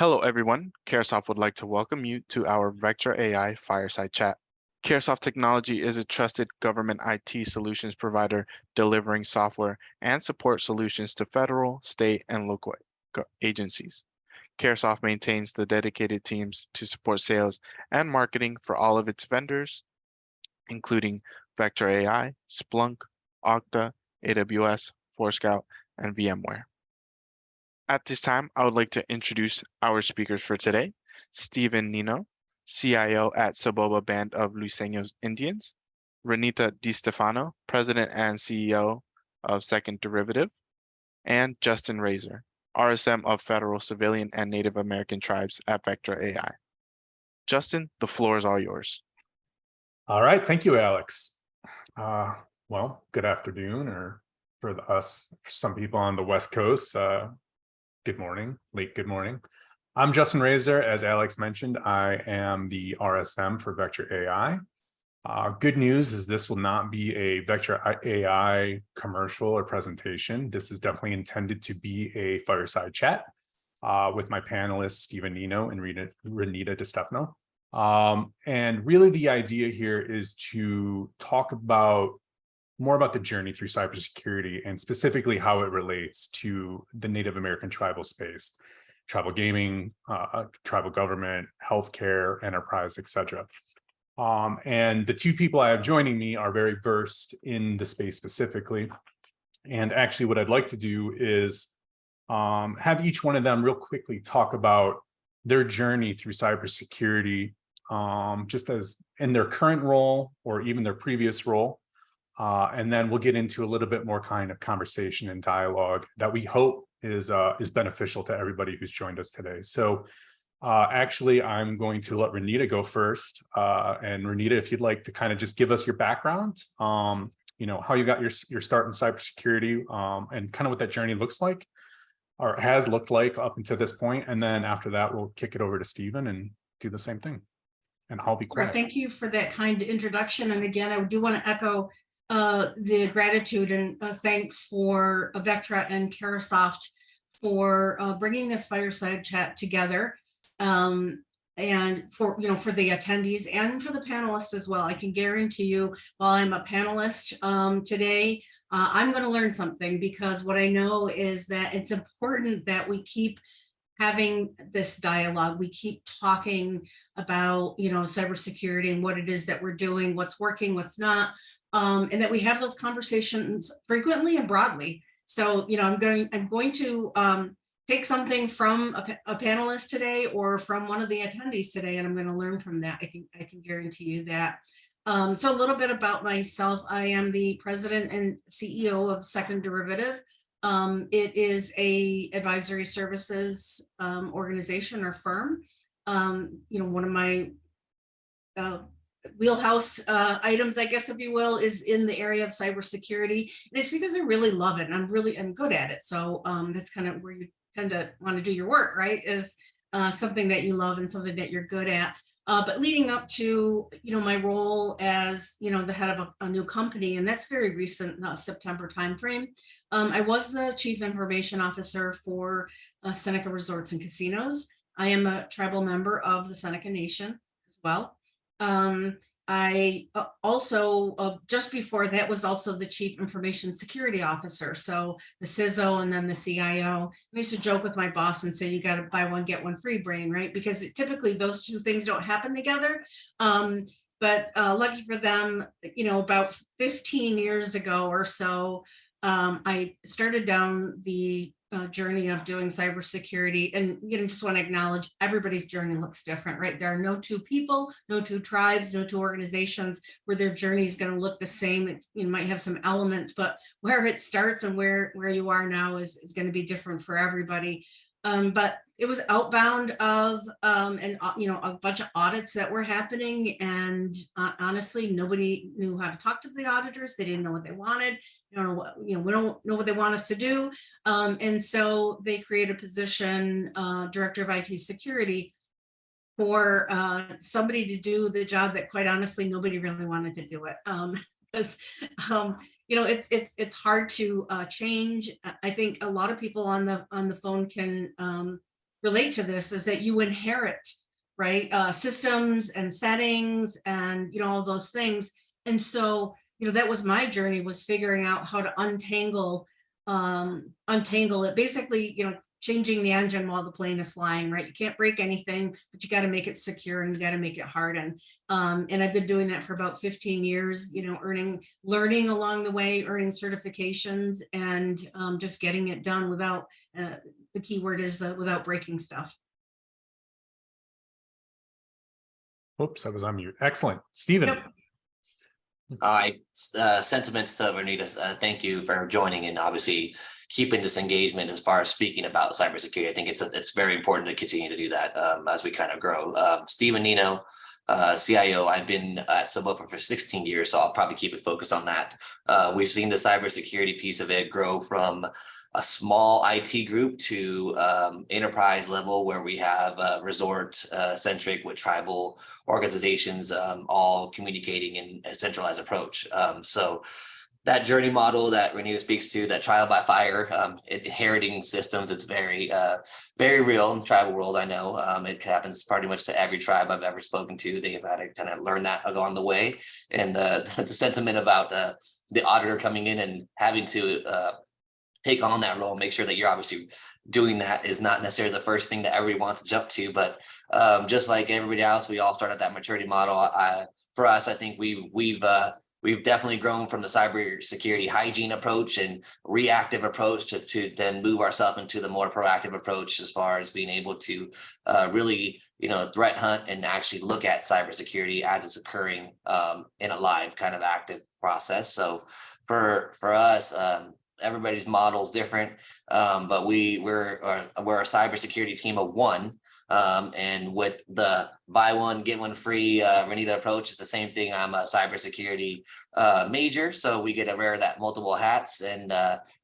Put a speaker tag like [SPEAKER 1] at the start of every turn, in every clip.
[SPEAKER 1] Hello, everyone. Caresoft would like to welcome you to our Vector AI Fireside Chat. Caresoft Technology is a trusted government IT solutions provider delivering software and support solutions to federal, state, and local agencies. Caresoft maintains the dedicated teams to support sales and marketing for all of its vendors, including Vector AI, Splunk, Okta, AWS, Forescout, and VMware. At this time, I would like to introduce our speakers for today. Stephen Nino, CIO at Saboba Band of Luiseños Indians. Renita Di Stefano, President and CEO of Second Derivative. And Justin Razor, RSM of Federal Civilian and Native American Tribes at Vector AI. Justin, the floor is all yours.
[SPEAKER 2] All right, thank you, Alex. Well, good afternoon, or for some people on the West Coast, good morning, late good morning. I'm Justin Razor. As Alex mentioned, I am the RSM for Vector AI. Good news is this will not be a Vector AI commercial or presentation. This is definitely intended to be a fireside chat with my panelists, Stephen Nino and Renita Di Stefano. And really the idea here is to talk more about the journey through cybersecurity and specifically how it relates to the Native American tribal space, tribal gaming, tribal government, healthcare, enterprise, etc. And the two people I have joining me are very versed in the space specifically. And actually what I'd like to do is have each one of them real quickly talk about their journey through cybersecurity, just as in their current role or even their previous role. And then we'll get into a little bit more kind of conversation and dialogue that we hope is beneficial to everybody who's joined us today. So actually, I'm going to let Renita go first. And Renita, if you'd like to kind of just give us your background, how you got your start in cybersecurity, and kind of what that journey looks like or has looked like up until this point. And then after that, we'll kick it over to Stephen and do the same thing. And I'll be quiet.
[SPEAKER 3] Thank you for that kind introduction. And again, I do want to echo the gratitude and thanks for Vectra and Caresoft for bringing this fireside chat together, and for the attendees and for the panelists as well. I can guarantee you, while I'm a panelist today, I'm going to learn something, because what I know is that it's important that we keep having this dialogue. We keep talking about cybersecurity and what it is that we're doing, what's working, what's not. And that we have those conversations frequently and broadly. So, I'm going to take something from a panelist today or from one of the attendees today, and I'm going to learn from that. I can guarantee you that. So a little bit about myself. I am the president and CEO of Second Derivative. It is a advisory services organization or firm. One of my wheelhouse items, I guess, if you will, is in the area of cybersecurity. And it's because I really love it and I'm good at it. So that's kind of where you tend to want to do your work, right? Is something that you love and something that you're good at. But leading up to, my role as, the head of a new company, and that's very recent, September timeframe. I was the chief information officer for Seneca Resorts and Casinos. I am a tribal member of the Seneca Nation as well. I also, just before that, was also the chief information security officer. So the CISO and then the CIO. I used to joke with my boss and say, you got to buy one, get one free, brain, right? Because typically those two things don't happen together. But lucky for them, about 15 years ago or so, I started down the journey of doing cybersecurity, and just want to acknowledge everybody's journey looks different, right? There are no two people, no two tribes, no two organizations where their journey is going to look the same. You might have some elements, but where it starts and where you are now is going to be different for everybody. But it was outbound of a bunch of audits that were happening, and honestly, nobody knew how to talk to the auditors. They didn't know what they wanted. We don't know what they want us to do. And so they created a position, director of IT security, for somebody to do the job that, quite honestly, nobody really wanted to do it. Because it's hard to change. I think a lot of people on the phone can relate to this, is that you inherit, right, systems and settings and, all those things. And so, that was my journey, was figuring out how to untangle it. Basically, changing the engine while the plane is flying, right? You can't break anything, but you got to make it secure and you got to make it harden. And I've been doing that for about 15 years, learning along the way, earning certifications, and just getting it done without, the key word is without breaking stuff.
[SPEAKER 2] Oops, I was on mute. Excellent. Stephen.
[SPEAKER 3] Yep.
[SPEAKER 4] Sentiments to Renita's. Thank you for joining and obviously keeping this engagement as far as speaking about cybersecurity. I think it's very important to continue to do that as we kind of grow. Stephen Nino, CIO. I've been at Cybersecurity for 16 years, so I'll probably keep it focused on that. We've seen the cybersecurity piece of it grow from a small IT group to enterprise level, where we have resort centric with tribal organizations all communicating in a centralized approach. So that journey model that Renita speaks to, that trial by fire, inheriting systems, it's very real in the tribal world. I know it happens pretty much to every tribe I've ever spoken to. They have had to kind of learn that along the way. And the sentiment about the auditor coming in and having to take on that role, make sure that you're obviously doing that, is not necessarily the first thing that everybody wants to jump to. But just like everybody else, we all start at that maturity model. For us, I think we've definitely grown from the cybersecurity hygiene approach and reactive approach to then move ourselves into the more proactive approach, as far as being able to really, threat hunt and actually look at cybersecurity as it's occurring in a live kind of active process. So for us, everybody's model is different, but we're a cybersecurity team of one. And with the buy one, get one free Renita approach, it's the same thing. I'm a cybersecurity major, so we get to wear that multiple hats and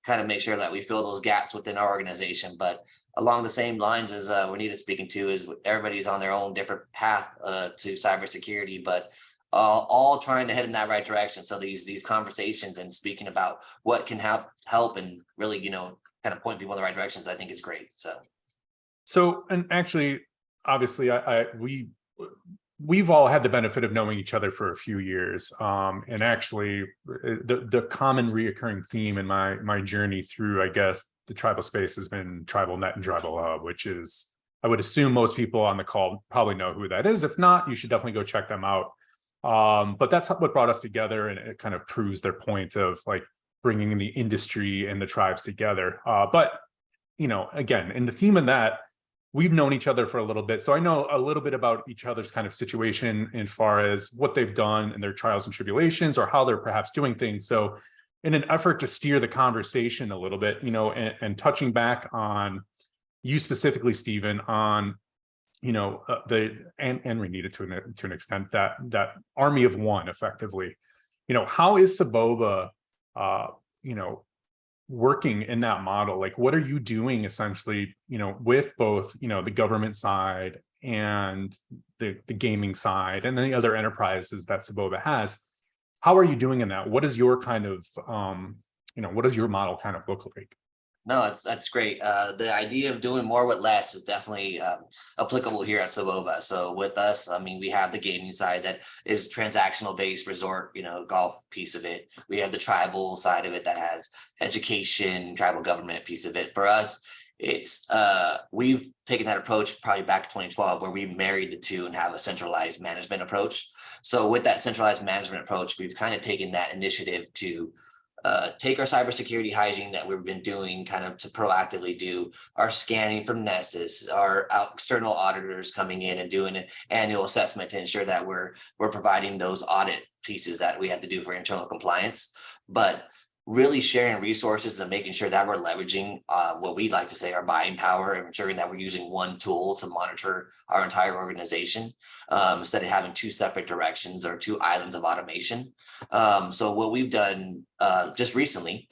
[SPEAKER 4] kind of make sure that we fill those gaps within our organization. But along the same lines as Renita's speaking to, is everybody's on their own different path to cybersecurity, but all trying to head in that right direction. So these conversations and speaking about what can help and really, kind of point people in the right directions, I think is great. So,
[SPEAKER 2] and actually, obviously, we've all had the benefit of knowing each other for a few years. And actually, the common reoccurring theme in my journey through, I guess, the tribal space has been TribalNet and Tribal Hub, which is, I would assume most people on the call probably know who that is. If not, you should definitely go check them out. But that's what brought us together, and it kind of proves their point of like bringing the industry and the tribes together. But again, in the theme of that, we've known each other for a little bit, so I know a little bit about each other's kind of situation as far as what they've done and their trials and tribulations, or how they're perhaps doing things. So in an effort to steer the conversation a little bit, and touching back on you specifically, Stephen, on and Renita to an extent, that army of one, effectively, how is Saboba working in that model? Like, what are you doing essentially, with both, the government side and the gaming side and then the other enterprises that Saboba has? How are you doing in that? What is your kind of, what does your model kind of look like?
[SPEAKER 4] No, that's great. The idea of doing more with less is definitely applicable here at Saboba. So with us, I mean, we have the gaming side that is transactional based resort, golf piece of it. We have the tribal side of it that has education, tribal government piece of it. For us, it's we've taken that approach probably back to 2012, where we married the two and have a centralized management approach. So with that centralized management approach, we've kind of taken that initiative to take our cybersecurity hygiene that we've been doing, kind of to proactively do our scanning from Nessus, our external auditors coming in and doing an annual assessment to ensure that we're providing those audit pieces that we have to do for internal compliance, but really sharing resources and making sure that we're leveraging what we like to say our buying power, and ensuring that we're using one tool to monitor our entire organization instead of having two separate directions or two islands of automation. So what we've done just recently,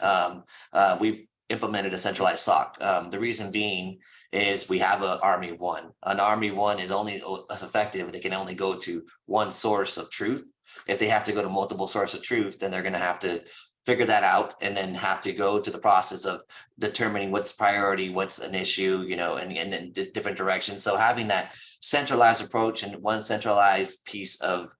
[SPEAKER 4] we've implemented a centralized SOC. The reason being is we have an army of one. An army of one is only as effective if they can only go to one source of truth. If they have to go to multiple sources of truth, then they're going to have to figure that out and then have to go to the process of determining what's priority, what's an issue, and in different directions. So having that centralized approach and one centralized piece of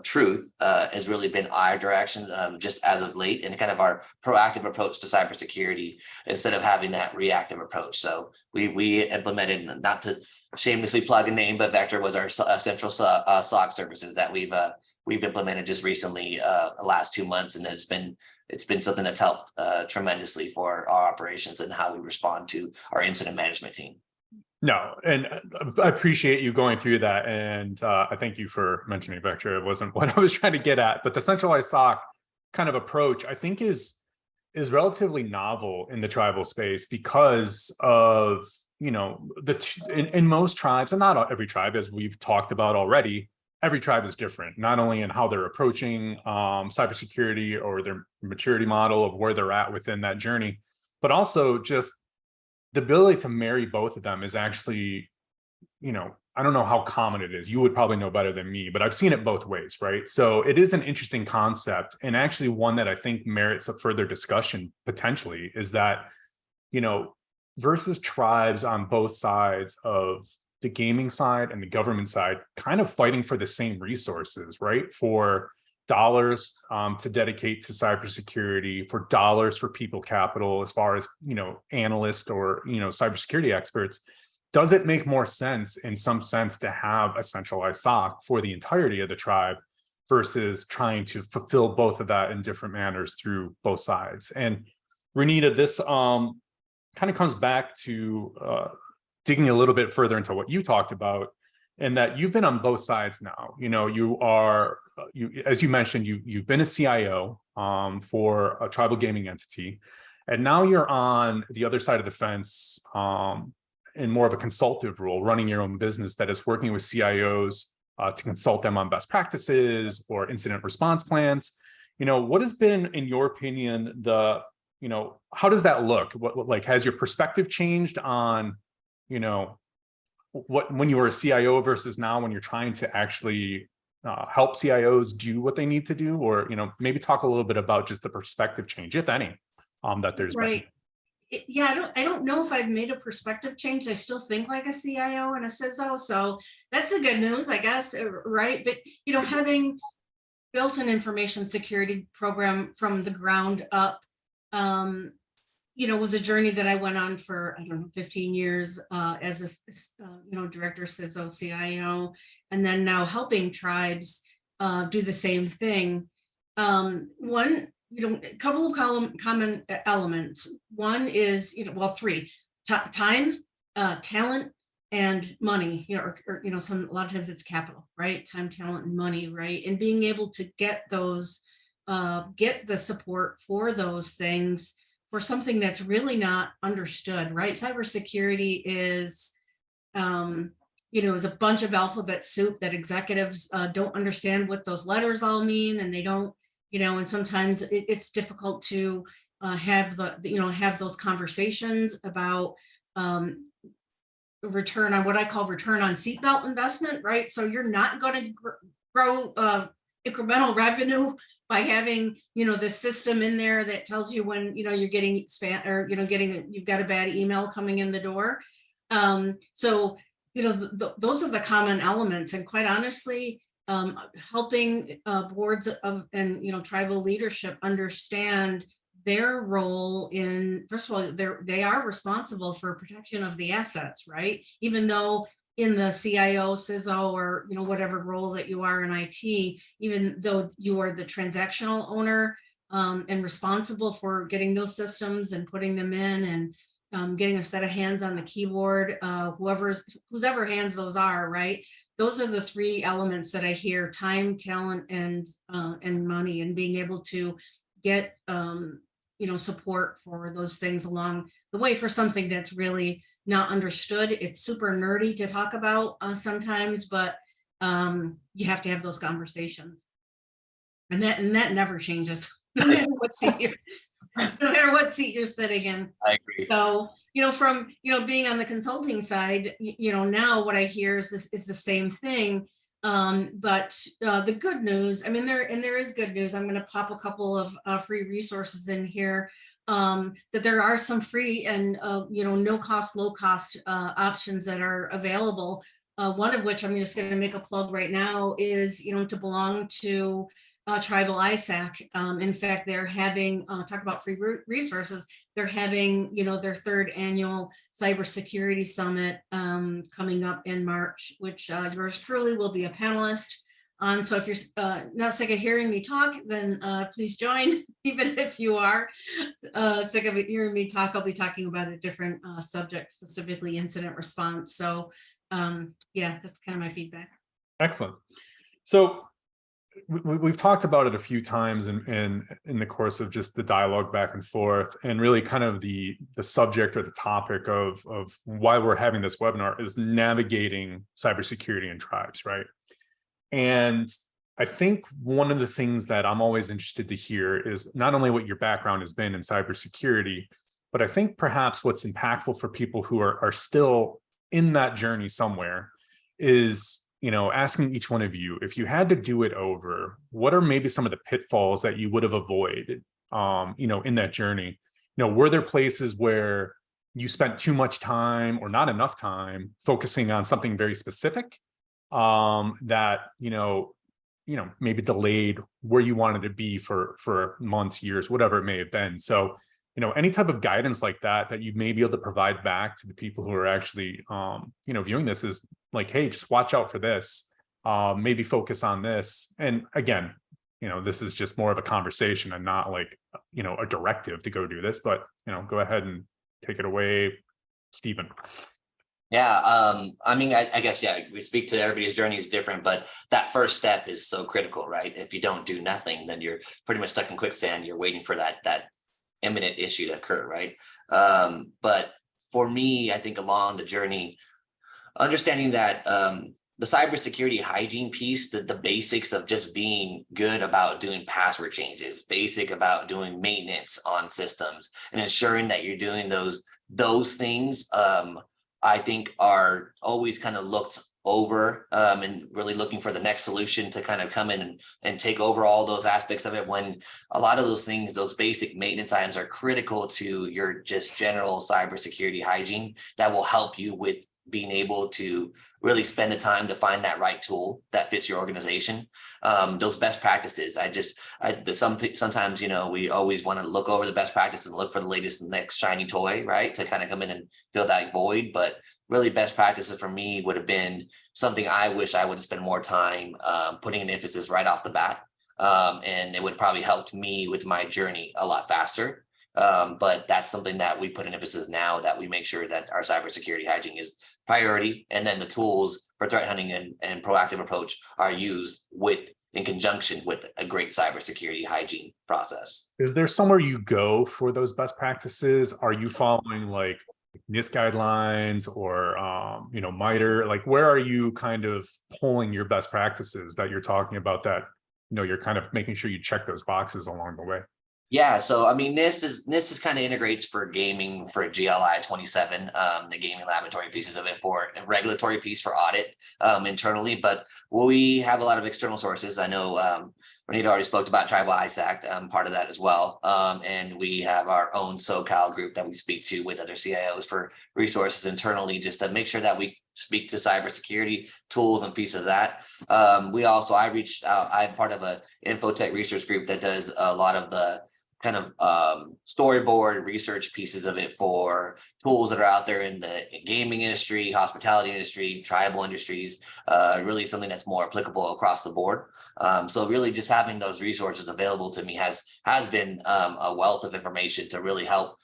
[SPEAKER 4] truth has really been our direction just as of late, and kind of our proactive approach to cybersecurity instead of having that reactive approach. So we implemented, not to shamelessly plug a name, but Vector was our central SOC services that we've implemented just recently, the last 2 months, and it's been something that's helped tremendously for our operations and how we respond to our incident management team.
[SPEAKER 2] No, and I appreciate you going through that, and I thank you for mentioning Vector. It wasn't what I was trying to get at, but the centralized SOC kind of approach, I think, is relatively novel in the tribal space because of, in most tribes, and not every tribe, as we've talked about already, every tribe is different, not only in how they're approaching cybersecurity or their maturity model of where they're at within that journey, but also just the ability to marry both of them is actually, I don't know how common it is. You would probably know better than me, but I've seen it both ways, right? So it is an interesting concept, and actually one that I think merits a further discussion potentially, is that, versus tribes on both sides of the gaming side and the government side kind of fighting for the same resources, right? For dollars to dedicate to cybersecurity, for dollars for people capital, as far as, analysts or, cybersecurity experts. Does it make more sense in some sense to have a centralized SOC for the entirety of the tribe versus trying to fulfill both of that in different manners through both sides? And Renita, this kind of comes back to digging a little bit further into what you talked about, and that you've been on both sides now. You are, as you mentioned, you've been a CIO for a tribal gaming entity, and now you're on the other side of the fence in more of a consultative role, running your own business that is working with CIOs to consult them on best practices or incident response plans. What has been, in your opinion, how does that look? What has your perspective changed on, when you were a CIO versus now when you're trying to actually help CIOs do what they need to do? Or, maybe talk a little bit about just the perspective change, if any, that there's
[SPEAKER 3] right. I don't know if I've made a perspective change. I still think like a CIO and a CISO, so that's the good news, I guess, right? But having built an information security program from the ground up, was a journey that I went on for, 15 years as a director, CISO, CIO, and then now helping tribes do the same thing. A couple of common elements. One is, three: time, talent, and money. A lot of times it's capital, right? Time, talent, and money, right? And being able to get those, get the support for those things for something that's really not understood, right? Cybersecurity is, is a bunch of alphabet soup that executives don't understand what those letters all mean, and they don't. And sometimes it's difficult to have have those conversations about return on what I call return on seatbelt investment, right? So you're not going to grow incremental revenue by having, this system in there that tells you when, you're getting spam or, you've got a bad email coming in the door. So, those are the common elements, and quite honestly, helping boards of and tribal leadership understand their role in, first of all, they are responsible for protection of the assets, right? Even though in the CIO, CISO, or whatever role that you are in IT, even though you are the transactional owner and responsible for getting those systems and putting them in and getting a set of hands on the keyboard, whose ever hands those are, right? Those are the three elements that I hear: time, talent, and money, and being able to get support for those things along the way for something that's really not understood. It's super nerdy to talk about sometimes, but you have to have those conversations, and that never changes, no matter what seat you're sitting in.
[SPEAKER 4] I agree.
[SPEAKER 3] So from being on the consulting side, now what I hear is the same thing. But the good news, I mean, there is good news. I'm going to pop a couple of free resources in here, that there are some free and no cost, low cost options that are available. One of which I'm just going to make a plug right now is to belong to Tribal ISAC. In fact, they're having talk about free resources. They're having their third annual cybersecurity summit coming up in March, which yours truly will be a panelist on. So if you're not sick of hearing me talk, then please join. Even if you are sick of hearing me talk, I'll be talking about a different subject, specifically incident response. So yeah, that's kind of my feedback.
[SPEAKER 2] Excellent. So we've talked about it a few times in the course of just the dialogue back and forth, and really kind of the subject or the topic of why we're having this webinar is navigating cybersecurity in tribes, right? And I think one of the things that I'm always interested to hear is not only what your background has been in cybersecurity, but I think perhaps what's impactful for people who are still in that journey somewhere is asking each one of you, if you had to do it over, what are maybe some of the pitfalls that you would have avoided, in that journey? Were there places where you spent too much time or not enough time focusing on something very specific that, maybe delayed where you wanted to be for months, years, whatever it may have been? So, any type of guidance like that you may be able to provide back to the people who are actually, viewing this is like, hey, just watch out for this, maybe focus on this. And again, this is just more of a conversation and not like, a directive to go do this, but, go ahead and take it away, Stephen.
[SPEAKER 4] Yeah, I mean, I guess, yeah, we speak to everybody's journey is different, but that first step is so critical, right? If you don't do nothing, then you're pretty much stuck in quicksand. You're waiting for that imminent issue to occur, right? But for me, I think along the journey, understanding that the cybersecurity hygiene piece, the basics of just being good about doing password changes, basic about doing maintenance on systems, and ensuring that you're doing those things, I think are always kind of looked over and really looking for the next solution to kind of come in and take over all those aspects of it, when a lot of those things, those basic maintenance items are critical to your just general cybersecurity hygiene that will help you with being able to really spend the time to find that right tool that fits your organization. Those best practices, sometimes, we always want to look over the best practices and look for the latest and next shiny toy, right? To kind of come in and fill that void. But really best practices for me would have been something I wish I would have spent more time putting an emphasis right off the bat. And it would probably helped me with my journey a lot faster. But that's something that we put an emphasis now, that we make sure that our cybersecurity hygiene is priority, and then the tools for threat hunting and proactive approach are used in conjunction with a great cybersecurity hygiene process.
[SPEAKER 2] Is there somewhere you go for those best practices? Are you following like NIST guidelines or MITRE? Like, where are you kind of pulling your best practices that you're talking about, that you're kind of making sure you check those boxes along the way?
[SPEAKER 4] Yeah, so I mean, NIST is kind of integrates for gaming for GLI 27, the gaming laboratory pieces of it, for a regulatory piece for audit internally. But we have a lot of external sources. I know Renita already spoke about Tribal ISAC, part of that as well. And we have our own SoCal group that we speak to with other CIOs for resources internally, just to make sure that we speak to cybersecurity tools and pieces of that. I reached out, I'm part of a Infotech research group that does a lot of the kind of storyboard research pieces of it for tools that are out there in the gaming industry, hospitality industry, tribal industries, really something that's more applicable across the board. So really just having those resources available to me has been a wealth of information to really help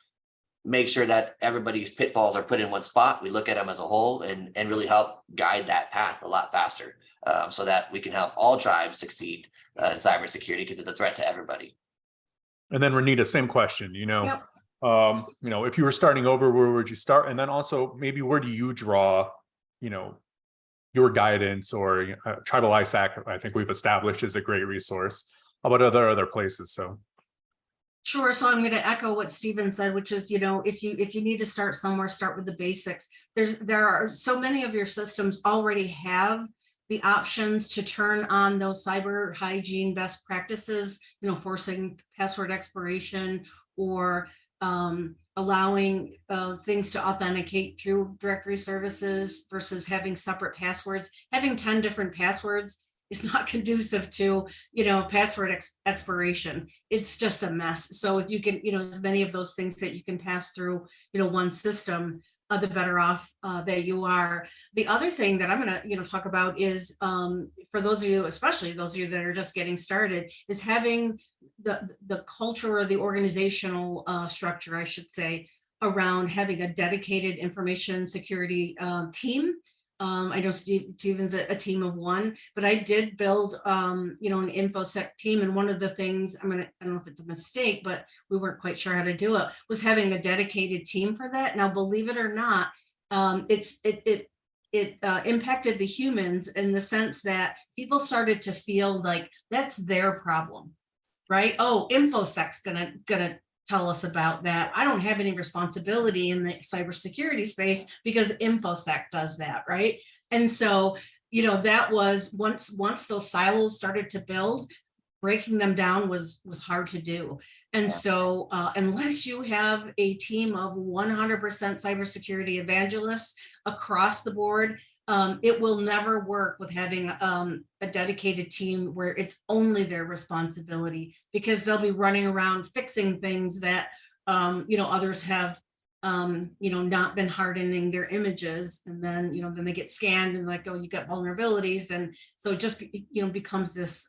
[SPEAKER 4] make sure that everybody's pitfalls are put in one spot. We look at them as a whole and really help guide that path a lot faster, so that we can help all tribes succeed in cybersecurity, because it's a threat to everybody.
[SPEAKER 2] And then Renita, same question,
[SPEAKER 3] Yep.
[SPEAKER 2] If you were starting over, where would you start? And then also maybe where do you draw, your guidance, or Tribal ISAC, I think we've established, is a great resource. How about other places? So.
[SPEAKER 3] Sure. So I'm going to echo what Stephen said, which is, if you need to start somewhere, start with the basics. There are so many of your systems already have the options to turn on those cyber hygiene best practices, forcing password expiration, or allowing things to authenticate through directory services versus having separate passwords. Having 10 different passwords is not conducive to, password expiration. It's just a mess. So if you can, as many of those things that you can pass through, one system, the better off that you are. The other thing that I'm going to talk about is, for those of you, especially those of you that are just getting started, is having the culture or the organizational structure, I should say, around having a dedicated information security team. I know Steven's a team of one, but I did build, an InfoSec team. And one of the things, I don't know if it's a mistake, but we weren't quite sure how to do it, was having a dedicated team for that. Now, believe it or not, it impacted the humans in the sense that people started to feel like that's their problem, right? Oh, InfoSec's gonna tell us about that. I don't have any responsibility in the cybersecurity space because InfoSec does that, right? And so, that was once those silos started to build, breaking them down was hard to do. And so unless you have a team of 100% cybersecurity evangelists across the board, it will never work with having a dedicated team where it's only their responsibility, because they'll be running around fixing things that, others have, not been hardening their images. And then, then they get scanned and like, oh, you got vulnerabilities. And so it just, becomes this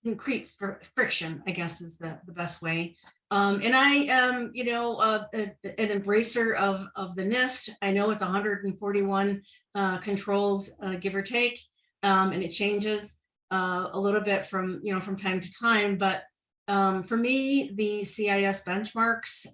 [SPEAKER 3] concrete friction, I guess is the best way. And I am, an embracer of the NIST. I know it's 141 controls, give or take, and it changes a little bit from time to time. But for me, the CIS benchmarks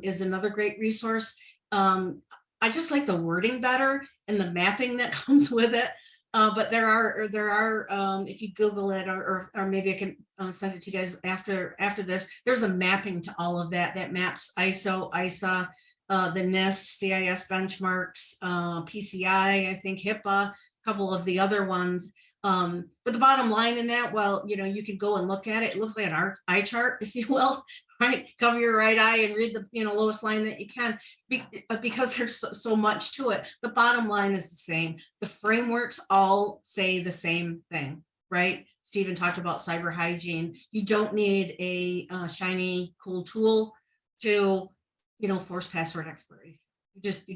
[SPEAKER 3] is another great resource. I just like the wording better and the mapping that comes with it. But there are if you Google it, or maybe I can send it to you guys after this, there's a mapping to all of that maps ISO, ISA, the NIST, CIS benchmarks, PCI, I think HIPAA, a couple of the other ones. But the bottom line in that, well, you could go and look at it. It looks like an eye chart, if you will, right? Cover your right eye and read the lowest line that you can, because there's so much to it. The bottom line is the same. The frameworks all say the same thing, right? Stephen talked about cyber hygiene. You don't need a shiny, cool tool to, force password expiration. You just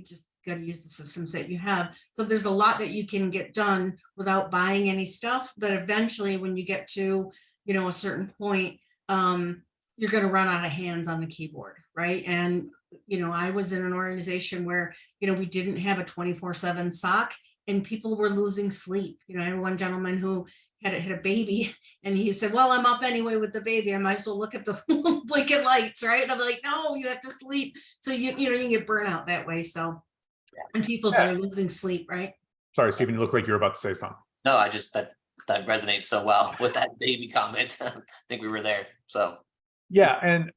[SPEAKER 3] got to use the systems that you have. So there's a lot that you can get done without buying any stuff. But eventually, when you get to, a certain point, you're going to run out of hands on the keyboard, right? And, I was in an organization where, we didn't have a 24/7 SOC, and people were losing sleep. I had one gentleman who had a baby, and he said, well, I'm up anyway with the baby. I might as well look at the blinking lights, right? And I'm like, no, you have to sleep. So you can get burnout that way. So, and people that are losing sleep, right?
[SPEAKER 2] Sorry, Stephen, you look like you're about to say something.
[SPEAKER 4] No, I just that resonates so well with that baby comment. I think we were there. So
[SPEAKER 2] yeah, and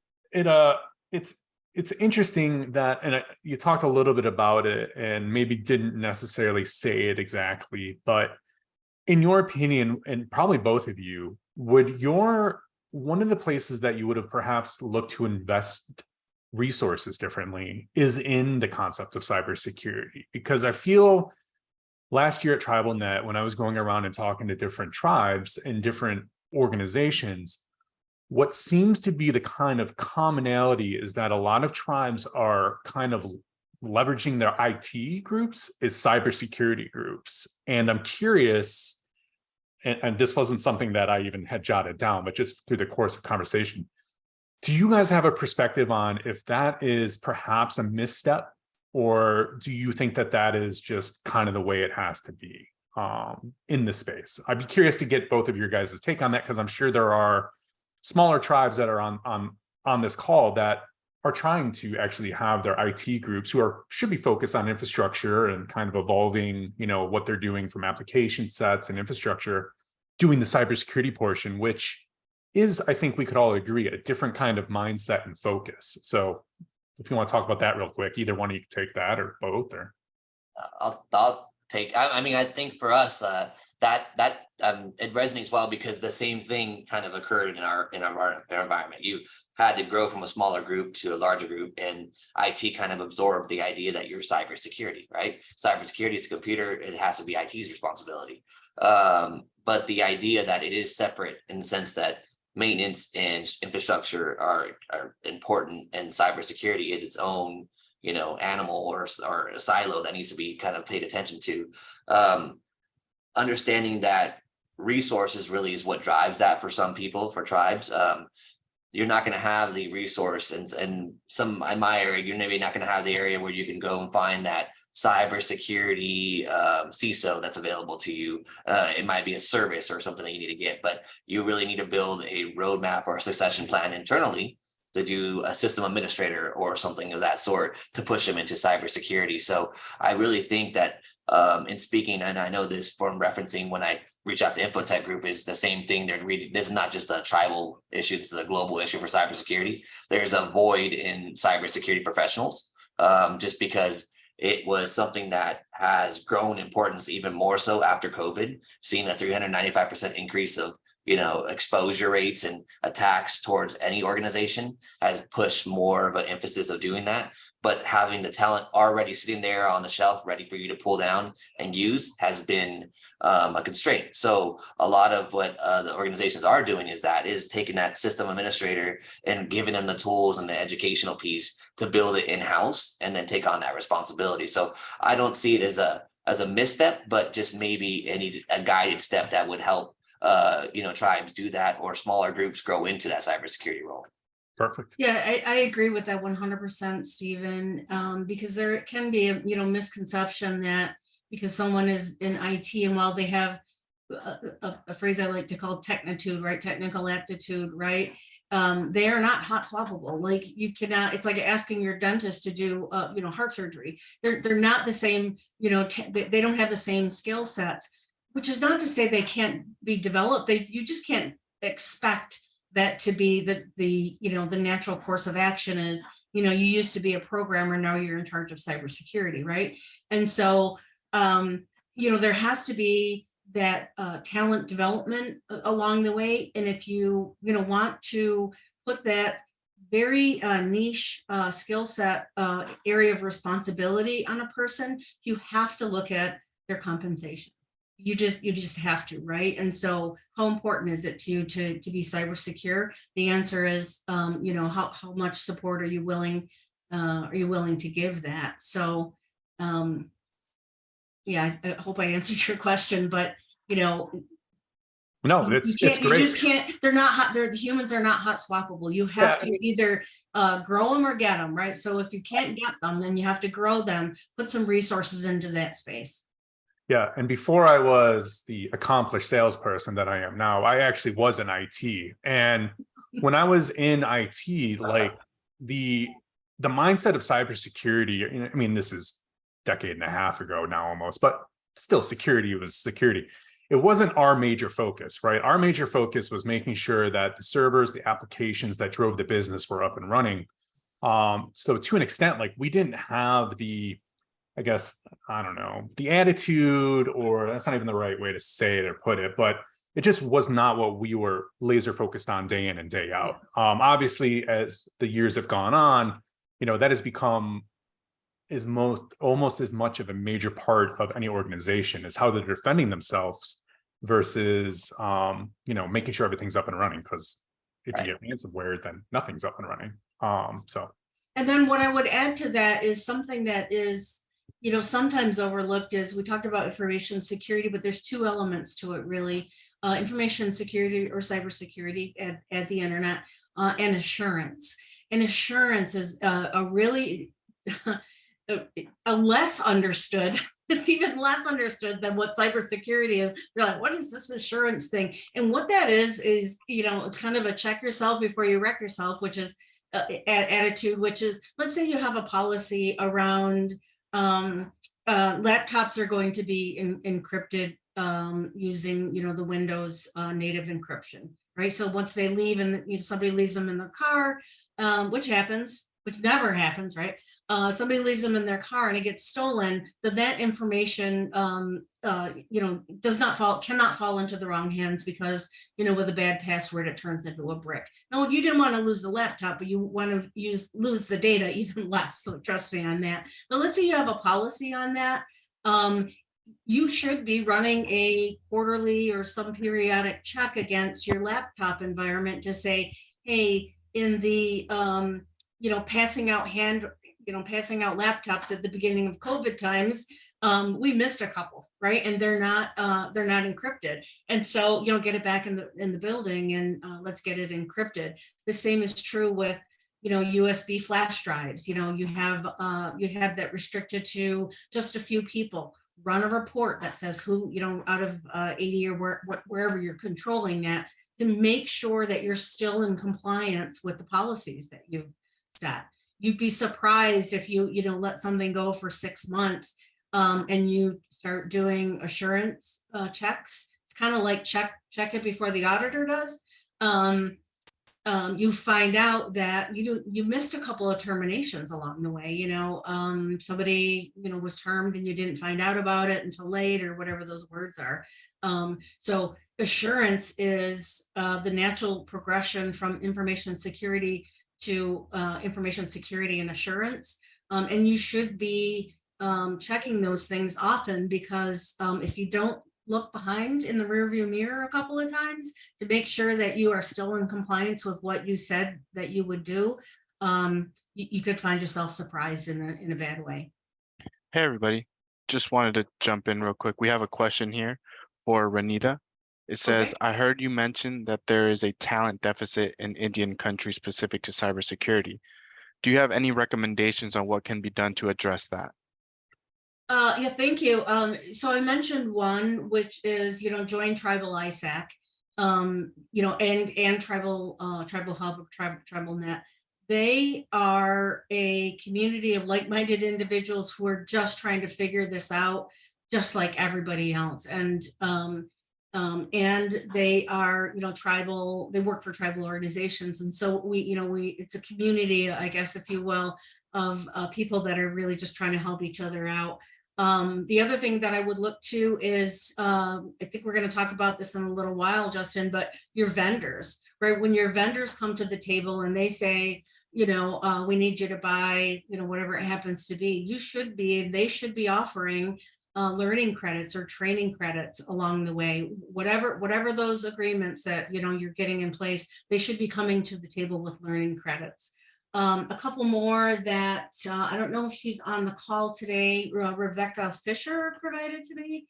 [SPEAKER 2] it's interesting that, and you talked a little bit about it, and maybe didn't necessarily say it exactly, but in your opinion, and probably both of you, would one of the places that you would have perhaps looked to invest resources differently is in the concept of cybersecurity? Because I feel last year at TribalNet, when I was going around and talking to different tribes and different organizations, what seems to be the kind of commonality is that a lot of tribes are kind of leveraging their IT groups as cybersecurity groups. And I'm curious, and this wasn't something that I even had jotted down, but just through the course of conversation, do you guys have a perspective on if that is perhaps a misstep, or do you think that that is just kind of the way it has to be in this space? I'd be curious to get both of your guys' take on that, because I'm sure there are smaller tribes that are on this call that are trying to actually have their IT groups who should be focused on infrastructure and kind of evolving, what they're doing from application sets and infrastructure, doing the cybersecurity portion, which is, I think we could all agree, a different kind of mindset and focus. So if you want to talk about that real quick, either one of you can take that, or both, or
[SPEAKER 4] I'll take. I mean, I think for us, it resonates well because the same thing kind of occurred in our environment. You had to grow from a smaller group to a larger group, and IT kind of absorbed the idea that you're cybersecurity, right? Cybersecurity is a computer; it has to be IT's responsibility. But the idea that it is separate in the sense that maintenance and infrastructure are important, and cybersecurity is its own, animal or a silo that needs to be kind of paid attention to. Understanding that resources really is what drives that for some people, for tribes. You're not going to have the resource, and some in my area, you're maybe not going to have the area where you can go and find that cybersecurity CISO that's available to you. It might be a service or something that you need to get, but you really need to build a roadmap or a succession plan internally to do a system administrator or something of that sort to push them into cybersecurity. So I really think that in speaking, and I know this from referencing when I reach out to Infotech Group, is the same thing. This is not just a tribal issue. This is a global issue for cybersecurity. There's a void in cybersecurity professionals just because it was something that has grown importance even more so after COVID, seeing a 395% increase of exposure rates and attacks towards any organization has pushed more of an emphasis of doing that. But having the talent already sitting there on the shelf ready for you to pull down and use has been a constraint. So a lot of what the organizations are doing is taking that system administrator and giving them the tools and the educational piece to build it in-house and then take on that responsibility. So I don't see it as a misstep, but just maybe a guided step that would help tribes do that, or smaller groups grow into that cybersecurity role.
[SPEAKER 2] Perfect.
[SPEAKER 3] Yeah, I agree with that 100%, Stephen, because there can be a misconception that because someone is in IT and while they have a phrase I like to call technitude, right, technical aptitude, right, they are not hot swappable. Like you cannot. It's like asking your dentist to do heart surgery. They're not the same. They don't have the same skill sets. Which is not to say they can't be developed. You just can't expect that to be the natural course of action is, you used to be a programmer, now you're in charge of cybersecurity, right? And so, there has to be that talent development along the way. And if you, want to put that very niche skill set area of responsibility on a person, you have to look at their compensation. You just have to, right? And so how important is it to you to be cyber secure? The answer is, how much support are you willing to give that? So, yeah, I hope I answered your question, but,
[SPEAKER 2] no, it's great.
[SPEAKER 3] You just can't, the humans are not hot swappable. You have to either grow them or get them, right? So if you can't get them, then you have to grow them, put some resources into that space.
[SPEAKER 2] Yeah. And before I was the accomplished salesperson that I am now, I actually was in IT. And when I was in IT, like the mindset of cybersecurity, I mean, this is a decade and a half ago now almost, but still security was security. It wasn't our major focus, right? Our major focus was making sure that the servers, the applications that drove the business were up and running. So to an extent, like we didn't have the attitude, or that's not even the right way to say it or put it, but it just was not what we were laser focused on day in and day out. Obviously, as the years have gone on, that has become almost as much of a major part of any organization is how they're defending themselves versus, making sure everything's up and running. Because if you get ransomware, then nothing's up and running.
[SPEAKER 3] And then what I would add to that is something that is, sometimes overlooked is we talked about information security, but there's two elements to it really. Information security or cybersecurity at the internet and assurance. And assurance is a really a less understood. It's even less understood than what cybersecurity is. You're like, what is this assurance thing? And what that is kind of a check yourself before you wreck yourself, which is attitude, which is, let's say you have a policy around laptops are going to be encrypted using, the Windows native encryption, right? So once they leave and somebody leaves them in the car, which never happens, right? somebody leaves them in their car and it gets stolen, then that information, cannot fall into the wrong hands because, with a bad password, it turns into a brick. No, you didn't want to lose the laptop, but you want to lose the data even less. So trust me on that. But let's say you have a policy on that. You should be running a quarterly or some periodic check against your laptop environment to say, hey, in the, passing out laptops at the beginning of COVID times, we missed a couple, right? And they're not encrypted. And so, get it back in the building and let's get it encrypted. The same is true with, USB flash drives. You have that restricted to just a few people. Run a report that says who, out of 80 or wherever you're controlling that, to make sure that you're still in compliance with the policies that you've set. You'd be surprised if you let something go for 6 months and you start doing assurance checks. It's kind of like check it before the auditor does. You find out that you missed a couple of terminations along the way. Somebody was termed and you didn't find out about it until late, or whatever those words are. So assurance is the natural progression from information security to information security and assurance. And you should be checking those things often, because if you don't look behind in the rearview mirror a couple of times to make sure that you are still in compliance with what you said that you would do, you could find yourself surprised in a bad way.
[SPEAKER 1] Hey, everybody. Just wanted to jump in real quick. We have a question here for Renita. It says,
[SPEAKER 3] Okay.
[SPEAKER 1] I heard you mention that there is a talent deficit in Indian country specific to cybersecurity. Do you have any recommendations on what can be done to address that?
[SPEAKER 3] Yeah, thank you. So I mentioned one, which is, join Tribal ISAC, and Tribal Hub, Tribal Net. They are a community of like-minded individuals who are just trying to figure this out, just like everybody else. And they are, tribal. They work for tribal organizations, and so it's a community, I guess, if you will, of people that are really just trying to help each other out. The other thing that I would look to is, I think we're going to talk about this in a little while, Justin, but your vendors, right? When your vendors come to the table and they say, we need you to buy, whatever it happens to be, they should be offering learning credits or training credits along the way. Whatever those agreements that, you're getting in place, they should be coming to the table with learning credits. A couple more that I don't know if she's on the call today. Rebecca Fisher provided to me.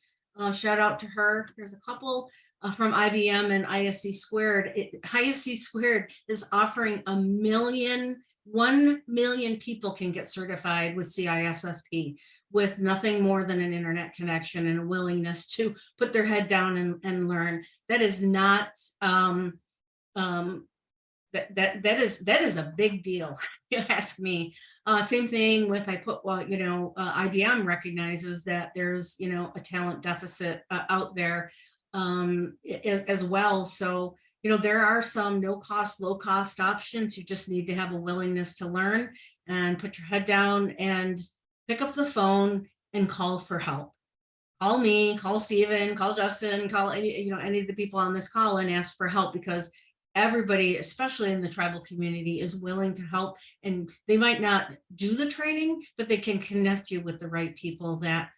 [SPEAKER 3] Shout out to her. There's a couple from IBM and ISC Squared. ISC Squared is offering 1 million people can get certified with CISSP with nothing more than an internet connection and a willingness to put their head down and learn. That is not that is a big deal, if you ask me. Same thing with IBM recognizes that there's a talent deficit out there as well. So there are some no cost, low cost options. You just need to have a willingness to learn and put your head down and pick up the phone and call for help. Call me, call Steven, call Justin, call any of the people on this call and ask for help, because everybody, especially in the tribal community, is willing to help, and they might not do the training, but they can connect you with the right people that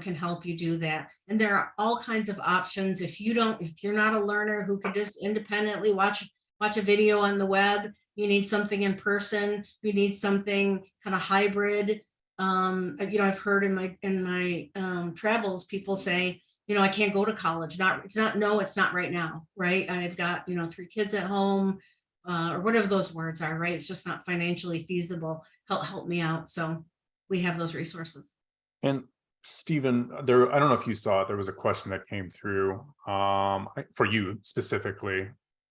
[SPEAKER 3] can help you do that. And there are all kinds of options. If you're not a learner who can just independently watch a video on the web, you need something in person, you need something kind of hybrid. I've heard in my travels, people say, I can't go to college. It's not right now, right? I've got, 3 kids at home, or whatever those words are, right? It's just not financially feasible. Help me out. So we have those resources.
[SPEAKER 2] And Stephen, I don't know if you saw it, there was a question that came through for you specifically.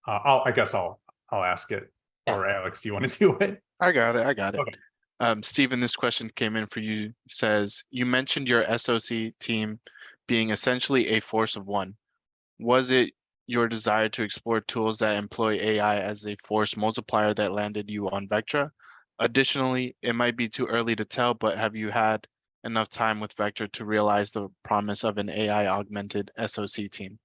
[SPEAKER 2] I guess I'll ask it.
[SPEAKER 4] Yeah.
[SPEAKER 2] Or Alex, do you want to do it?
[SPEAKER 1] I got it.
[SPEAKER 2] Okay.
[SPEAKER 1] Stephen, this question came in for you. Says, you mentioned your SOC team being essentially a force of one. Was it your desire to explore tools that employ AI as a force multiplier that landed you on Vectra? Additionally, it might be too early to tell, but have you had enough time with Vector to realize the promise of an AI augmented SOC team?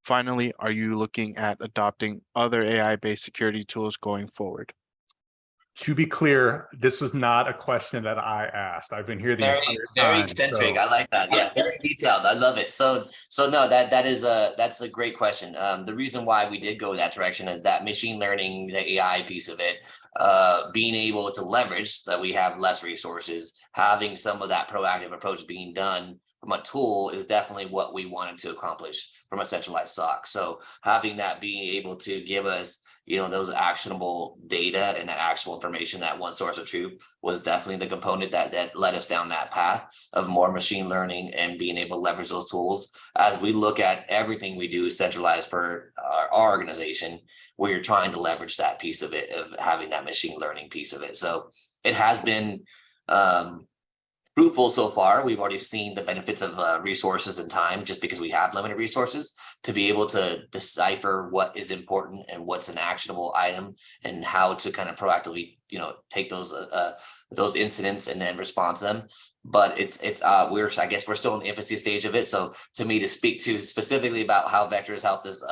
[SPEAKER 1] Finally, are you looking at adopting other AI-based security tools going forward?
[SPEAKER 2] To be clear, this was not a question that I asked. I've been here the
[SPEAKER 4] Very,
[SPEAKER 2] entire
[SPEAKER 4] very
[SPEAKER 2] time.
[SPEAKER 4] eccentric.
[SPEAKER 2] So
[SPEAKER 4] I like that. Yeah, very detailed. I love it. So no, that's a great question. The reason why we did go that direction is that machine learning, the AI piece of it, being able to leverage that we have less resources, having some of that proactive approach being done from a tool is definitely what we wanted to accomplish from a centralized SOC. So having that being able to give us, those actionable data and that actual information, that one source of truth was definitely the component that led us down that path of more machine learning and being able to leverage those tools. As we look at everything we do centralized for our organization, we're trying to leverage that piece of it, of having that machine learning piece of it. So it has been fruitful so far. We've already seen the benefits of resources and time, just because we have limited resources, to be able to decipher what is important and what's an actionable item, and how to kind of proactively, take those incidents and then respond to them. But I guess we're still in the infancy stage of it. So to me, to speak to specifically about how Vector has helped us,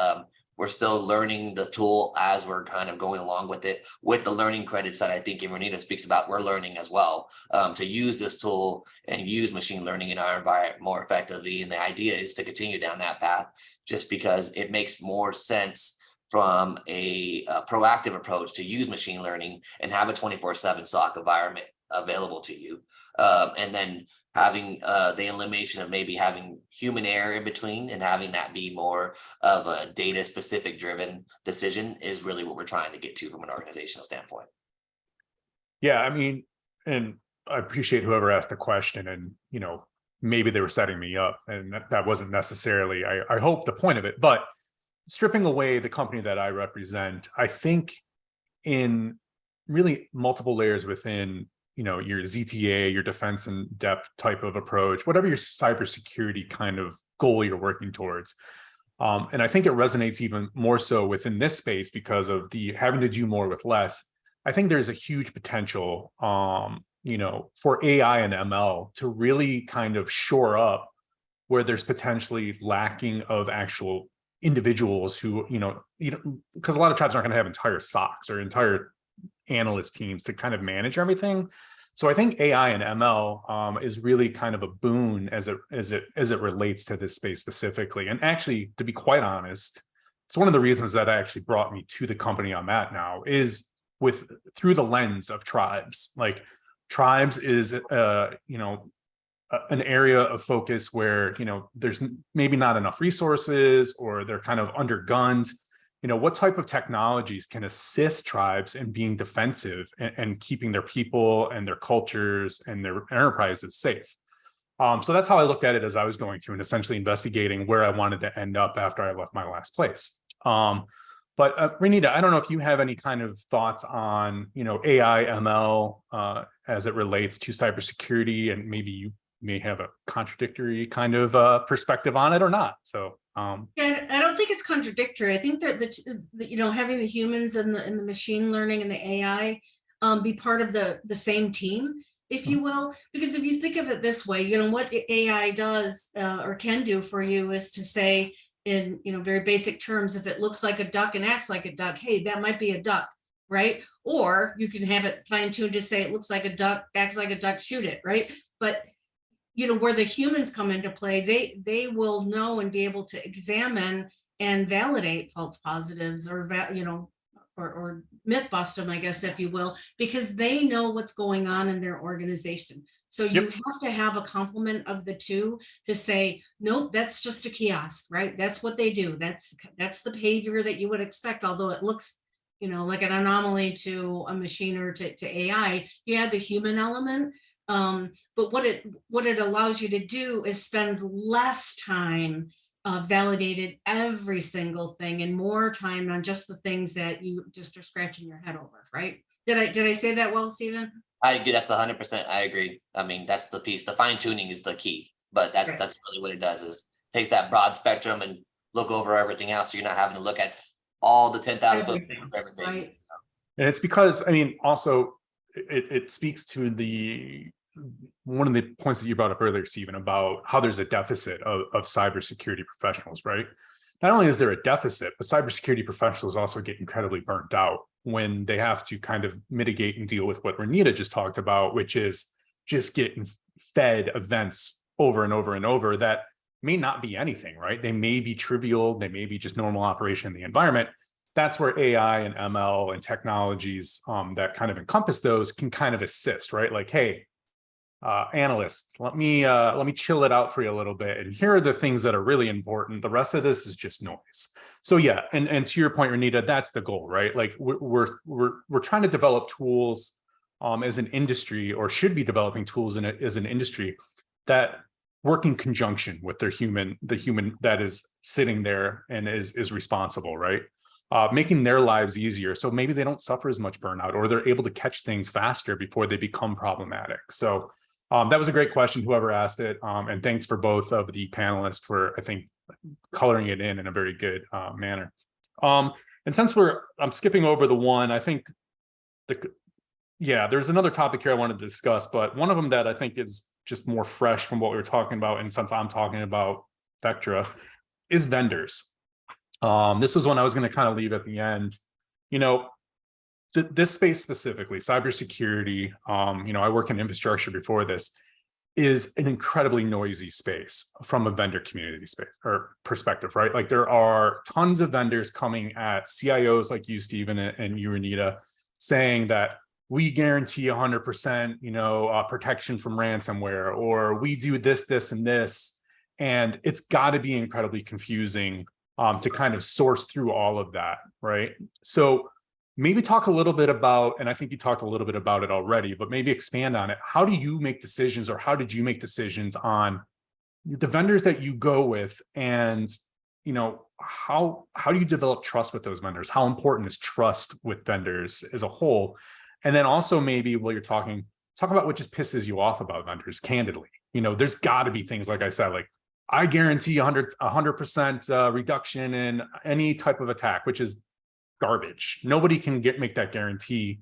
[SPEAKER 4] we're still learning the tool as we're kind of going along with it, with the learning credits that I think Renita speaks about. We're learning as well to use this tool and use machine learning in our environment more effectively. And the idea is to continue down that path, just because it makes more sense from a proactive approach to use machine learning and have a 24/7 SOC environment available to you. And then having the elimination of maybe having human error in between, and having that be more of a data specific driven decision is really what we're trying to get to from an organizational standpoint.
[SPEAKER 2] yeah, I mean, and I appreciate whoever asked the question, and maybe they were setting me up, and that wasn't necessarily, I hope, the point of it. But stripping away the company that I represent, I think in really multiple layers within your ZTA, your defense in depth type of approach, whatever your cybersecurity kind of goal you're working towards. And I think it resonates even more so within this space because of the having to do more with less. I think there's a huge potential, for AI and ML to really kind of shore up where there's potentially lacking of actual individuals who, because a lot of tribes aren't going to have entire SOCs or entire analyst teams to kind of manage everything. So I think AI and ML is really kind of a boon as it relates to this space specifically. And actually, to be quite honest, it's one of the reasons that actually brought me to the company I'm at now, is through the lens of tribes. Like, tribes is an area of focus where there's maybe not enough resources, or they're kind of undergunned. What type of technologies can assist tribes in being defensive and keeping their people and their cultures and their enterprises safe? So that's how I looked at it as I was going through and essentially investigating where I wanted to end up after I left my last place. But Renita, I don't know if you have any kind of thoughts on AI, ML as it relates to cybersecurity, and maybe you may have a contradictory kind of perspective on it or not. So
[SPEAKER 3] yeah, I don't think it's contradictory. I think that having the humans and the machine learning and the AI be part of the same team, if you will, because if you think of it this way, what AI does or can do for you is to say, in very basic terms, if it looks like a duck and acts like a duck, hey, that might be a duck, right? Or you can have it fine-tuned to say it looks like a duck, acts like a duck, shoot it, right? But where the humans come into play, they will know and be able to examine and validate false positives, or or myth bust them, I guess, if you will, because they know what's going on in their organization. So you have to have a complement of the two to say, nope, that's just a kiosk, right? That's what they do. That's the behavior that you would expect, although it looks like an anomaly to a machine or to AI. You add the human element. But what it allows you to do is spend less time validated every single thing, and more time on just the things that you just are scratching your head over, right? Did I say that well, Stephen?
[SPEAKER 4] I agree. That's 100%. I agree. I mean, that's the piece. The fine tuning is the key, but that's really what it does, is takes that broad spectrum and look over everything else. So you're not having to look at all the 10,000 foot everything.
[SPEAKER 3] Right.
[SPEAKER 2] And it's because, I mean, also, it speaks to one of the points that you brought up earlier, Stephen, about how there's a deficit of cybersecurity professionals, right? Not only is there a deficit, but cybersecurity professionals also get incredibly burnt out when they have to kind of mitigate and deal with what Renita just talked about, which is just getting fed events over and over and over that may not be anything, right? They may be trivial, they may be just normal operation in the environment. That's where AI and ML and technologies that kind of encompass those can kind of assist, right? Like, hey, analysts, let me chill it out for you a little bit. And here are the things that are really important. The rest of this is just noise. So yeah, and to your point, Renita, that's the goal, right? Like we're trying to develop tools as an industry, or should be developing tools as an industry that work in conjunction with the human that is sitting there and is responsible, right? Making their lives easier. So maybe they don't suffer as much burnout, or they're able to catch things faster before they become problematic. So that was a great question, whoever asked it. And thanks for both of the panelists for, I think, coloring it in a very good manner. And since I'm skipping over the one, I think there's another topic here I wanted to discuss, but one of them that I think is just more fresh from what we were talking about, and since I'm talking about Vectra, is vendors. This was one I was going to kind of leave at the end. You know, this space specifically, cybersecurity, I work in infrastructure before this, is an incredibly noisy space from a vendor community space or perspective, right? Like there are tons of vendors coming at CIOs like you, Stephen, and you, Renita, saying that we guarantee 100%, protection from ransomware, or we do this, this, and this. And it's got to be incredibly confusing to kind of source through all of that, right? So maybe talk a little bit about, and I think you talked a little bit about it already, but maybe expand on it. How do you make decisions, or how did you make decisions on the vendors that you go with? And, how do you develop trust with those vendors? How important is trust with vendors as a whole? And then also maybe while you're talk about what just pisses you off about vendors, candidly. There's got to be things, like I said, like I guarantee 100% reduction in any type of attack, which is garbage. Nobody can make that guarantee.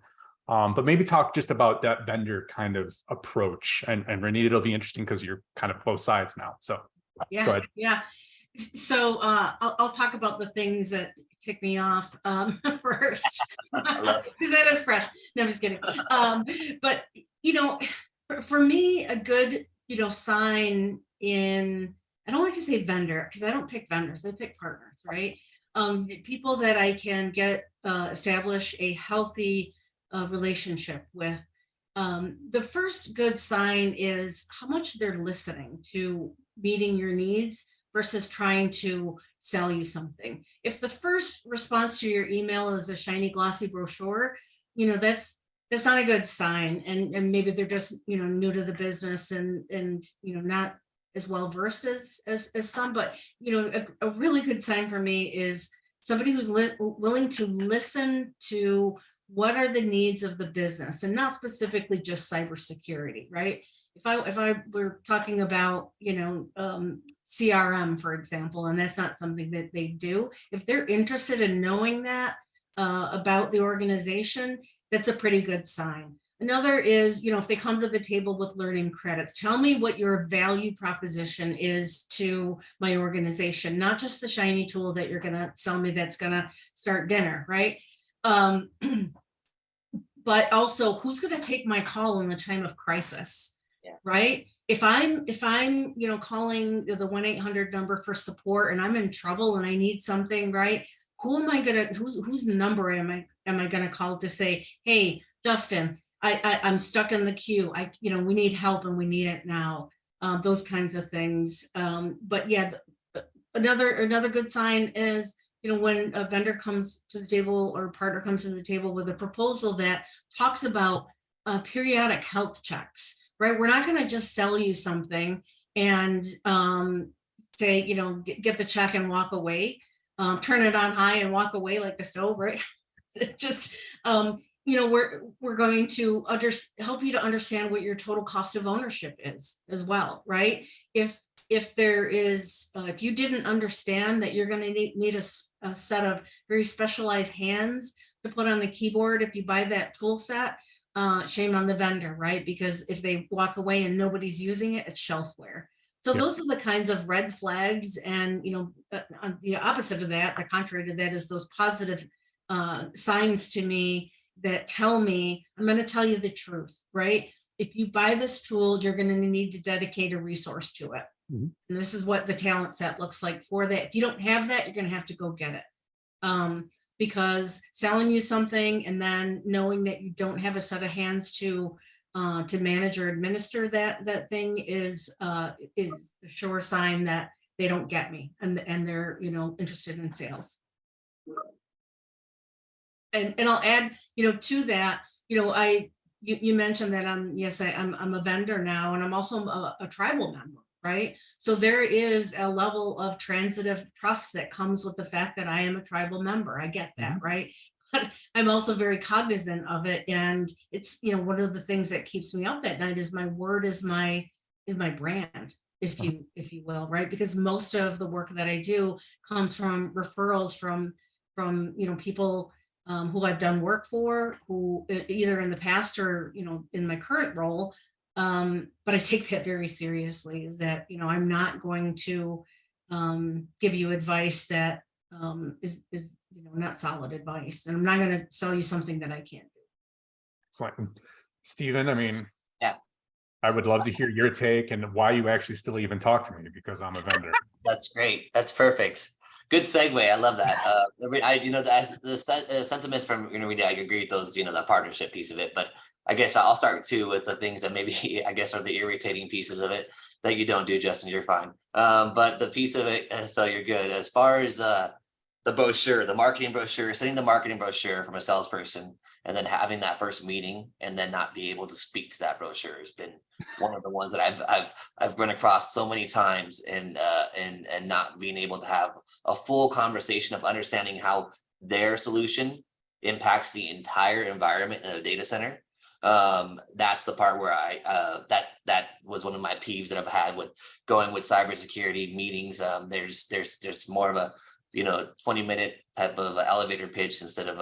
[SPEAKER 2] But maybe talk just about that vendor kind of approach. And Renita, it'll be interesting because you're kind of both sides now. So go ahead.
[SPEAKER 3] Yeah. So I'll talk about the things that tick me off first, because that is fresh. No, I'm just kidding. But for me, a good sign in, I don't like to say vendor, because I don't pick vendors, I pick partners, right? People that I can establish a healthy relationship with. The first good sign is how much they're listening to meeting your needs versus trying to sell you something. If the first response to your email is a shiny, glossy brochure, that's not a good sign. And maybe they're just, new to the business and not as well versed as some, but a really good sign for me is somebody who's willing to listen to what are the needs of the business, and not specifically just cybersecurity, right? If I were talking about CRM, for example, and that's not something that they do, if they're interested in knowing that about the organization, that's a pretty good sign. Another is, if they come to the table with learning credits, tell me what your value proposition is to my organization, not just the shiny tool that you're going to sell me that's going to start dinner, right? But also, who's going to take my call in the time of crisis, right? If I'm calling the 1-800 number for support and I'm in trouble and I need something, right? Whose number am I going to call to say, hey, Justin, I'm stuck in the queue. We need help and we need it now. Those kinds of things. But yeah, another good sign is, when a vendor comes to the table or a partner comes to the table with a proposal that talks about periodic health checks, right? We're not going to just sell you something and say, get the check and walk away, turn it on high and walk away like the stove, right? Just, we're going to help you to understand what your total cost of ownership is as well, right? If there is, if you didn't understand that you're going to need a set of very specialized hands to put on the keyboard if you buy that tool set, shame on the vendor, right? Because if they walk away and nobody's using it, it's shelfware. So
[SPEAKER 2] Yeah.
[SPEAKER 3] those are the kinds of red flags. And, on the opposite of that, the contrary to that is those positive signs to me that tell me, I'm going to tell you the truth, right? If you buy this tool, you're going to need to dedicate a resource to it.
[SPEAKER 2] Mhm.
[SPEAKER 3] And this is what the talent set looks like for that. If you don't have that, you're going to have to go get it. Because selling you something and then knowing that you don't have a set of hands to manage or administer that thing is a sure sign that they don't get me and they're interested in sales. And I'll add to that, you mentioned that I'm a vendor now, and I'm also a tribal member, right? So there is a level of transitive trust that comes with the fact that I am a tribal member. I get that, right? But I'm also very cognizant of it, and it's one of the things that keeps me up at night is my word is my brand, if you will, right? Because most of the work that I do comes from referrals from people who I've done work for, who either in the past or in my current role. But I take that very seriously. Is that I'm not going to give you advice that is not solid advice, and I'm not going to sell you something that I can't do.
[SPEAKER 2] Excellent. Stephen, I mean,
[SPEAKER 4] Yeah.
[SPEAKER 2] I would love to hear your take and why you actually still even talk to me, because I'm a vendor.
[SPEAKER 4] That's great. That's perfect. Good segue. I love that. The sentiments from I agree with those. The partnership piece of it. But I guess I'll start too with the things that maybe I guess are the irritating pieces of it that you don't do, Justin. You're fine. But the piece of it, so you're good. As far as the brochure, the marketing brochure, sending the marketing brochure from a salesperson, and then having that first meeting, and then not be able to speak to that brochure has been one of the ones that I've run across so many times, and not being able to have a full conversation of understanding how their solution impacts the entire environment in a data center. That's the part where that was one of my peeves that I've had with going with cybersecurity meetings. There's more of a 20-minute type of elevator pitch instead of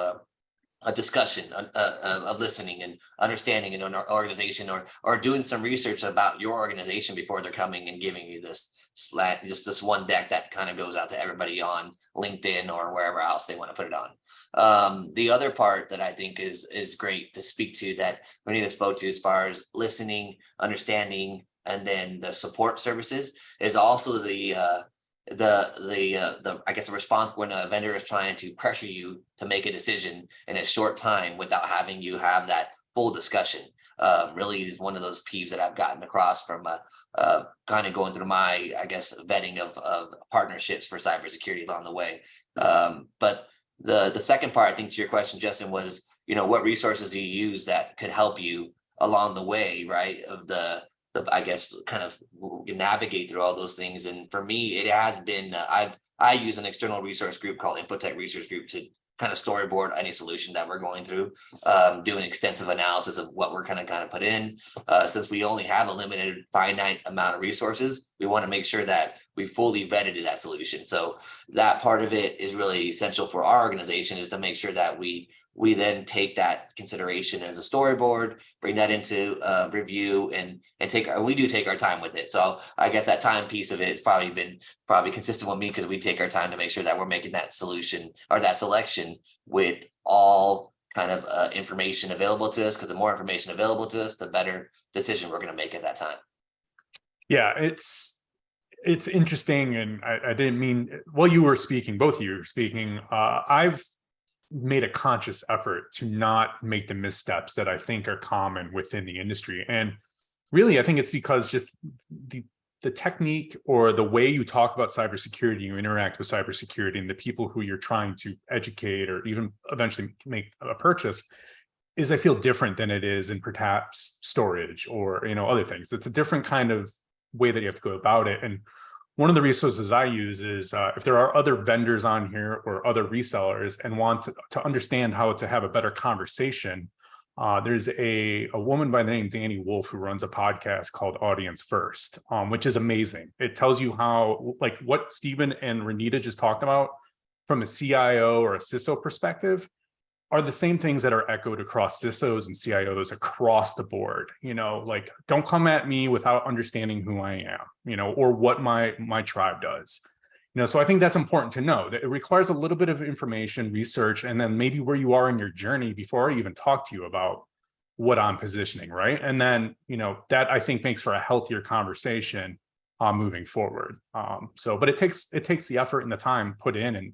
[SPEAKER 4] a discussion of listening and understanding in an organization, or doing some research about your organization before they're coming and giving you just this one deck that kind of goes out to everybody on LinkedIn or wherever else they want to put it on. The other part that I think is great to speak to, that Renita spoke to, as far as listening, understanding, and then the support services, is also the I guess the response when a vendor is trying to pressure you to make a decision in a short time without having you have that full discussion. Really is one of those peeves that I've gotten across from kind of going through my, I guess, vetting of partnerships for cybersecurity along the way. But the second part, I think, to your question, Justin, was what resources do you use that could help you along the way, right? Of the I guess kind of navigate through all those things. And for me, it has been I use an external resource group called Infotech Research Group to kind of storyboard any solution that we're going through, do an extensive analysis of what we're kind of put in. Since we only have a limited finite amount of resources, we want to make sure that we fully vetted that solution. So that part of it is really essential for our organization, is to make sure that we then take that consideration as a storyboard, bring that into review, and we do take our time with it. So I guess that time piece of it has probably been consistent with me, because we take our time to make sure that we're making that solution or that selection with all kind of information available to us, because the more information available to us, the better decision we're going to make at that time.
[SPEAKER 2] Yeah, it's interesting, and I didn't mean, while you were speaking, both of you were speaking, I've made a conscious effort to not make the missteps that I think are common within the industry. And really, I think it's because just the technique, or the way you talk about cybersecurity, you interact with cybersecurity, and the people who you're trying to educate or even eventually make a purchase, is, I feel, different than it is in perhaps storage or other things. It's a different kind of way that you have to go about it. And one of the resources I use is if there are other vendors on here or other resellers and want to understand how to have a better conversation, there's a woman by the name Danny Wolf who runs a podcast called Audience First, which is amazing. It tells you how, like what Stephen and Renita just talked about, from a CIO or a CISO perspective, are the same things that are echoed across CISOs and CIOs across the board. Like, don't come at me without understanding who I am, or what my tribe does. So I think that's important to know, that it requires a little bit of information, research, and then maybe where you are in your journey before I even talk to you about what I'm positioning, right? And then, that I think makes for a healthier conversation moving forward. But it takes the effort and the time put in and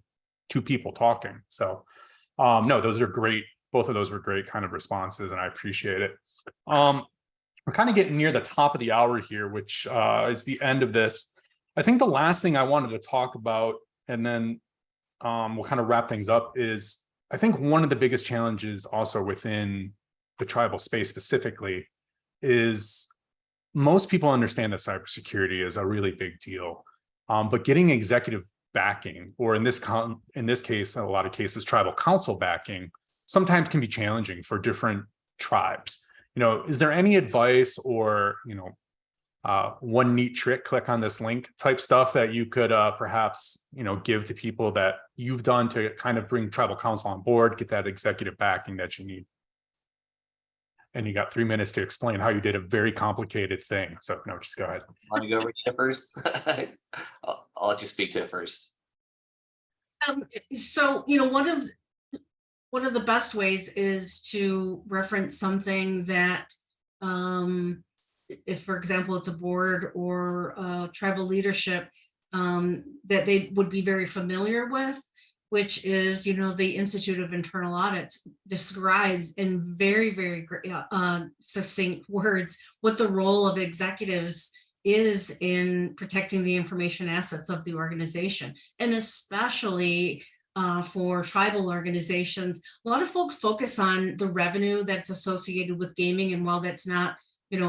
[SPEAKER 2] two people talking. So no, those are great. Both of those were great kind of responses, and I appreciate it. We're kind of getting near the top of the hour here, which is the end of this. I think the last thing I wanted to talk about, and then we'll kind of wrap things up, is I think one of the biggest challenges also within the tribal space specifically is most people understand that cybersecurity is a really big deal, but getting executive backing, or in this case, in a lot of cases, tribal council backing, sometimes can be challenging for different tribes. Is there any advice or, one neat trick, click on this link type stuff that you could perhaps, give to people that you've done to kind of bring tribal council on board, get that executive backing that you need? And you got 3 minutes to explain how you did a very complicated thing. So no, just go ahead.
[SPEAKER 4] Want to go over to it first? I'll let you speak to it first.
[SPEAKER 3] So, one of the best ways is to reference something that, if, for example, it's a board or tribal leadership, that they would be very familiar with, which is, the Institute of Internal Audits describes in very, very succinct words what the role of executives is in protecting the information assets of the organization. And especially for tribal organizations, a lot of folks focus on the revenue that's associated with gaming, and while that's not, that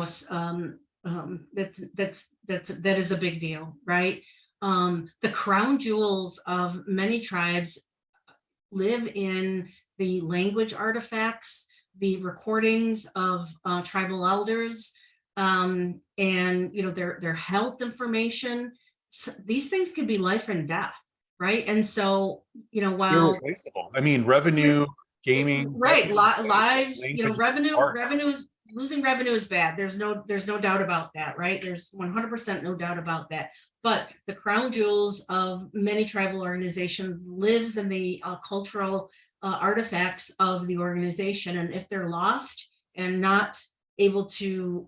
[SPEAKER 3] is a big deal, right? The crown jewels of many tribes live in the language artifacts, the recordings of tribal elders, and their health information. So these things can be life and death, right? And so, while
[SPEAKER 2] irreplaceable. I mean, revenue, gaming,
[SPEAKER 3] right, lives,
[SPEAKER 2] revenue.
[SPEAKER 3] Losing revenue is bad. There's no doubt about that, right? There's 100% no doubt about that. But the crown jewels of many tribal organizations lives in the cultural artifacts of the organization. And if they're lost and not able to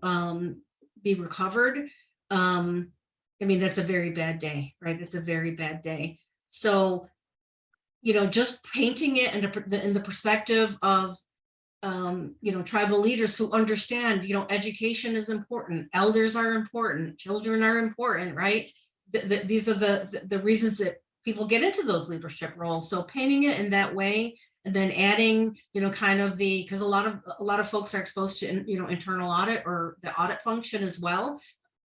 [SPEAKER 3] be recovered, that's a very bad day, right? That's a very bad day. So, just painting it in the perspective of tribal leaders who understand, education is important, elders are important, children are important, right? These are the reasons that people get into those leadership roles. So painting it in that way, and then adding, because a lot of folks are exposed to, internal audit or the audit function as well.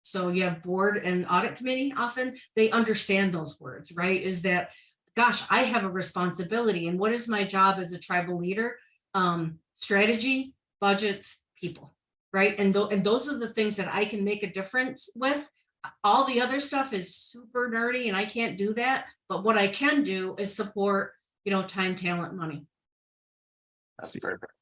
[SPEAKER 3] So you have board and audit committee, often they understand those words, right? Is that, gosh, I have a responsibility, and what is my job as a tribal leader? Strategy, budgets, people, right? And those are the things that I can make a difference with. All the other stuff is super nerdy and I can't do that. But what I can do is support, time, talent, money.
[SPEAKER 4] That's perfect.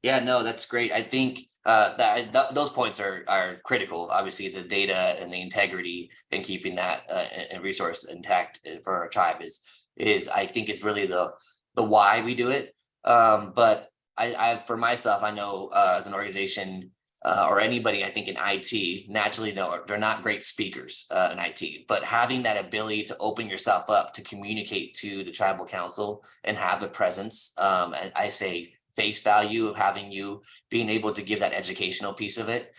[SPEAKER 4] Yeah, no, that's great. I think those points are critical. Obviously, the data and the integrity and keeping that and resource intact for our tribe is I think it's really the why we do it. But I for myself, I know as an organization or anybody, I think in IT, naturally, they're not great speakers in IT, but having that ability to open yourself up to communicate to the tribal council and have a presence, and I say face value of having you being able to give that educational piece of it.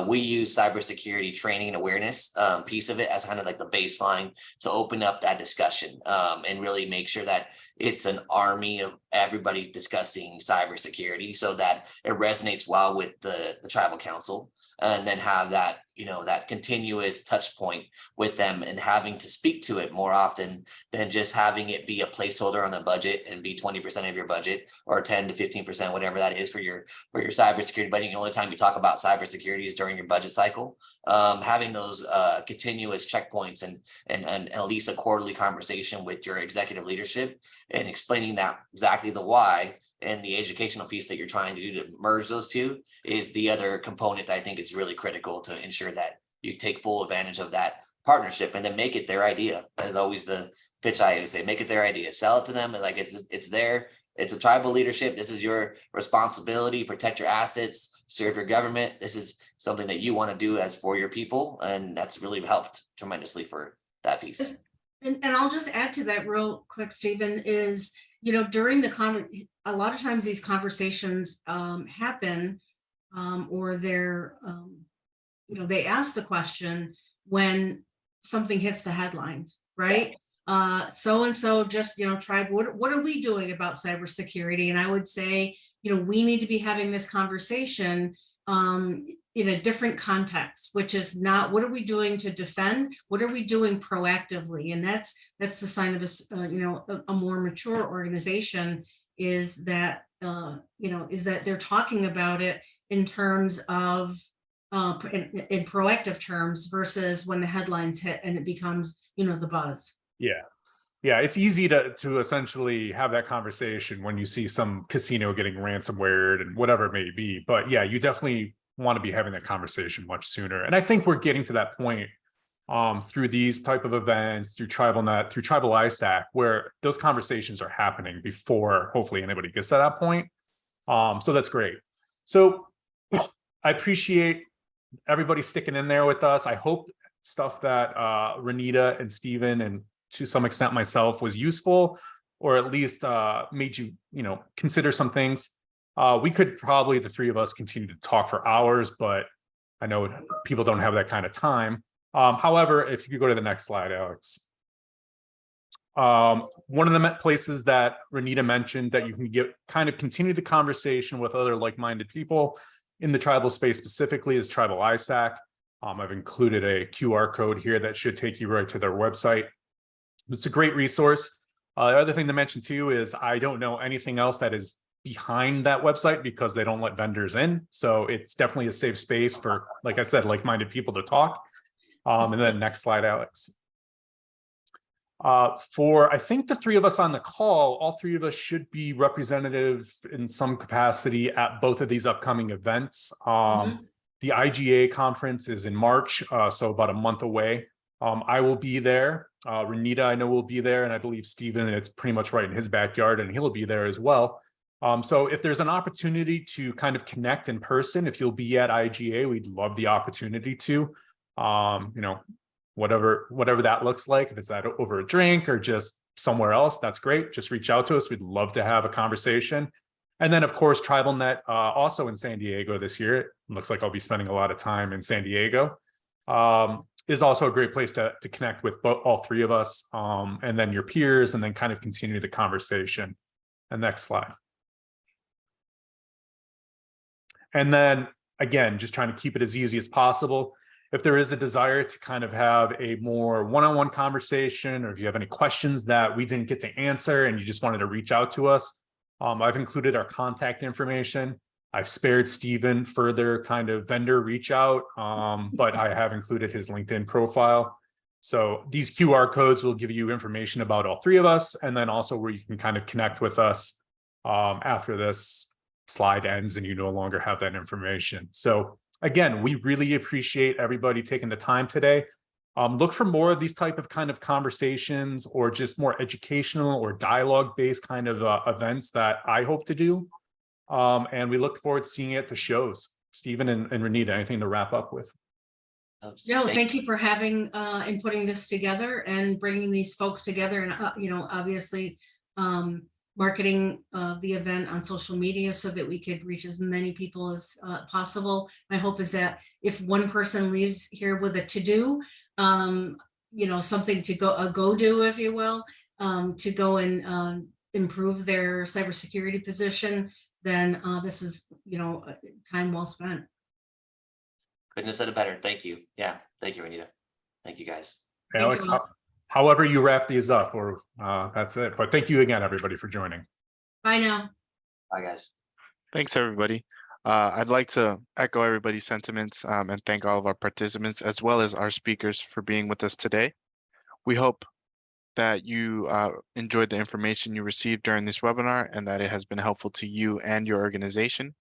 [SPEAKER 4] We use cybersecurity training and awareness piece of it as kind of like the baseline to open up that discussion and really make sure that it's an army of everybody discussing cybersecurity so that it resonates well with the tribal council, and then have that, that continuous touch point with them and having to speak to it more often than just having it be a placeholder on the budget and be 20% of your budget or 10 to 15%, whatever that is for your cybersecurity budget. The only time you talk about cybersecurity is during your budget cycle. Having those continuous checkpoints and at least a quarterly conversation with your executive leadership and explaining that exactly the why and the educational piece that you're trying to do to merge those two is the other component that I think is really critical to ensure that you take full advantage of that partnership and then make it their idea. As always, the pitch I always say, make it their idea, sell it to them. And like, it's there. It's a tribal leadership. This is your responsibility, protect your assets, serve your government. This is something that you want to do as for your people. And that's really helped tremendously for that piece.
[SPEAKER 3] And I'll just add to that real quick, Stephen, is, during a lot of times these conversations happen or they're, they ask the question when something hits the headlines, right? So-and-so just, tribe, what are we doing about cybersecurity? And I would say, we need to be having this conversation in a different context, which is not what are we doing to defend, what are we doing proactively? And that's the sign of a more mature organization, is that they're talking about it in terms of in proactive terms versus when the headlines hit and it becomes the buzz.
[SPEAKER 2] Yeah, it's easy to essentially have that conversation when you see some casino getting ransomware and whatever it may be. But yeah, you definitely want to be having that conversation much sooner. And I think we're getting to that point through these type of events, through TribalNet, through Tribal ISAC, where those conversations are happening before hopefully anybody gets to that point. So that's great. So I appreciate everybody sticking in there with us. I hope stuff that Renita and Stephen and to some extent myself was useful, or at least made you, consider some things. We could probably, the three of us, continue to talk for hours, but I know people don't have that kind of time. However, if you could go to the next slide, Alex. One of the places that Renita mentioned that you can continue the conversation with other like-minded people in the tribal space specifically is Tribal ISAC. I've included a QR code here that should take you right to their website. It's a great resource. The other thing to mention too is I don't know anything else that is behind that website because they don't let vendors in. So it's definitely a safe space for, like I said, like-minded people to talk. And then next slide, Alex. For I think the three of us on the call, all three of us should be representative in some capacity at both of these upcoming events. The IGA conference is in March, so about a month away. I will be there. Renita, I know, will be there, and I believe Stephen, it's pretty much right in his backyard, and he'll be there as well. So if there's an opportunity to kind of connect in person, if you'll be at IGA, we'd love the opportunity to, whatever that looks like. If it's over a drink or just somewhere else, that's great. Just reach out to us. We'd love to have a conversation. And then, of course, TribalNet, also in San Diego this year. It looks like I'll be spending a lot of time in San Diego. Is also a great place to connect with all three of us, and then your peers, and then kind of continue the conversation. And next slide. And then again, just trying to keep it as easy as possible. If there is a desire to kind of have a more one-on-one conversation, or if you have any questions that we didn't get to answer and you just wanted to reach out to us, I've included our contact information. I've spared Stephen further kind of vendor reach out, but I have included his LinkedIn profile. So these QR codes will give you information about all three of us, and then also where you can kind of connect with us after this slide ends and you no longer have that information. So again, we really appreciate everybody taking the time today. Look for more of these type of kind of conversations, or just more educational or dialogue-based kind of events that I hope to do. And we look forward to seeing you at the shows. Stephen and Renita, anything to wrap up with?
[SPEAKER 3] No, thank you for having and putting this together and bringing these folks together, and obviously marketing the event on social media so that we could reach as many people as possible. My hope is that if one person leaves here with a to-do, something to go do, if you will, to go and improve their cybersecurity position, then this is, time well spent.
[SPEAKER 4] Couldn't have said it better. Thank you. Yeah. Thank you, Renita. Thank you, guys.
[SPEAKER 2] Alex, however you wrap these up, or that's it. But thank you again, everybody, for joining.
[SPEAKER 3] Bye now.
[SPEAKER 4] Bye, guys.
[SPEAKER 1] Thanks, everybody. I'd like to echo everybody's sentiments and thank all of our participants as well as our speakers for being with us today. We hope that you enjoyed the information you received during this webinar and that it has been helpful to you and your organization.